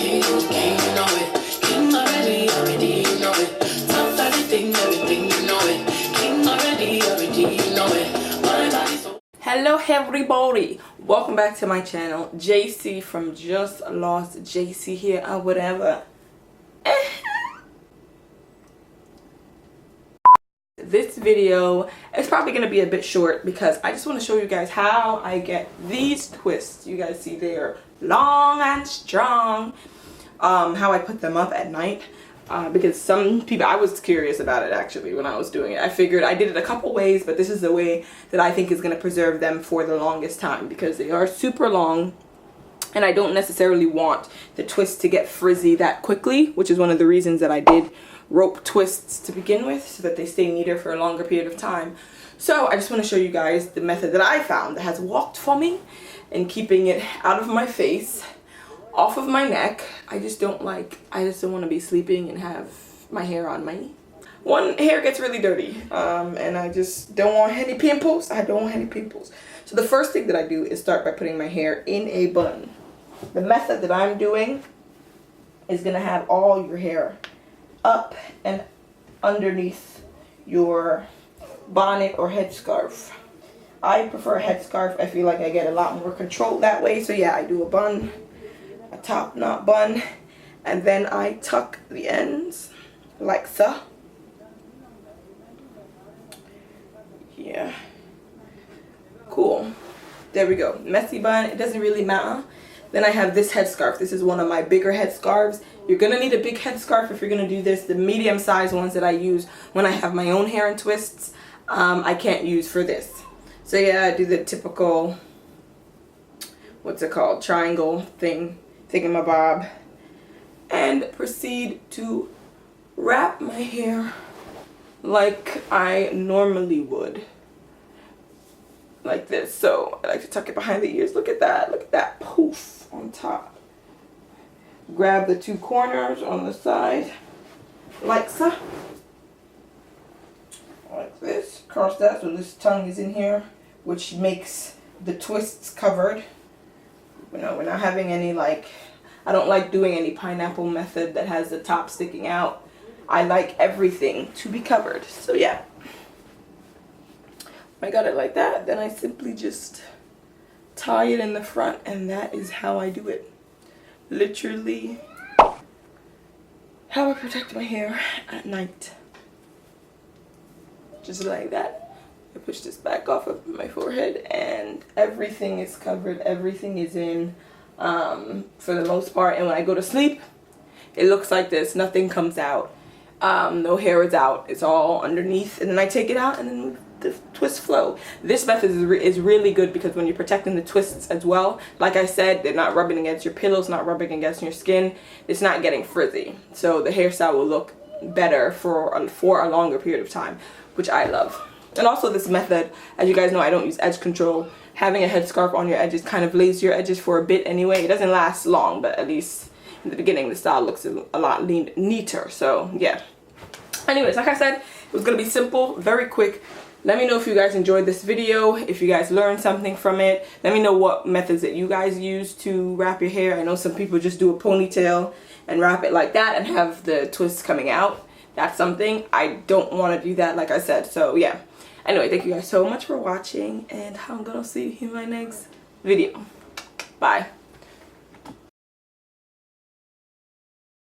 king, you know it. King already, you know it. Top everything, you know it. King already, you know it. My body so. Hello everybody, welcome back to my channel. JC from Just Lost JC here or whatever. This video is probably going to be a bit short because I just want to show you guys how I get these twists. You guys see they're long and strong. How I put them up at night. Because some people, I was curious about it actually when I was doing it. I figured I did it a couple ways, but this is the way that I think is going to preserve them for the longest time because they are super long and I don't necessarily want the twist to get frizzy that quickly, which is one of the reasons that I did rope twists to begin with so that they stay neater for a longer period of time. So I just want to show you guys the method that I found that has worked for me in keeping it out of my face, off of my neck. I just don't want to be sleeping and have my hair on my knee. One, hair gets really dirty and I just don't want any pimples. I don't want any pimples. So the first thing that I do is start by putting my hair in a bun. The method that I'm doing is going to have all your hair up and underneath your bonnet or headscarf. I prefer a headscarf. I feel like I get a lot more control that way. So yeah, I do a bun, a top knot bun, and then I tuck the ends like so. Yeah, cool. There we go. Messy bun, it doesn't really matter. Then I have this headscarf. This is one of my bigger headscarves. You're gonna need a big headscarf if you're gonna do this. The medium sized ones that I use when I have my own hair in twists, I can't use for this. So yeah, I do the typical, what's it called, triangle thing, thingamabob, and proceed to wrap my hair like I normally would. Like this. So I like to tuck it behind the ears. Look at that poof on top. Grab the two corners on the side like so. Like this. Cross that so this tongue is in here, which makes the twists covered. You know, we're not having any I don't like doing any pineapple method that has the top sticking out. I like everything to be covered. So yeah. I got it like that, then I simply just tie it in the front, and that is how I do it. Literally how I protect my hair at night. Just like that. I push this back off of my forehead and everything is covered, everything is in for the most part. And when I go to sleep, it looks like this, nothing comes out. No hair is out, it's all underneath, and then I take it out and then the twist flow. This method is really good because when you're protecting the twists as well, like I said, they're not rubbing against your pillows, not rubbing against your skin, it's not getting frizzy, so the hairstyle will look better for a longer period of time, which I love. And also this method, as you guys know, I don't use edge control. Having a headscarf on your edges kind of lays your edges for a bit anyway. It doesn't last long, but at least in the beginning the style looks a lot neater. So yeah, anyways, like I said, it was gonna be simple, very quick. Let me know if you guys enjoyed this video, if you guys learned something from it. Let me know what methods that you guys use to wrap your hair. I know some people just do a ponytail and wrap it like that and have the twists coming out. That's something. I don't want to do that, like I said. So yeah. Anyway, thank you guys so much for watching, and I'm gonna see you in my next video. Bye.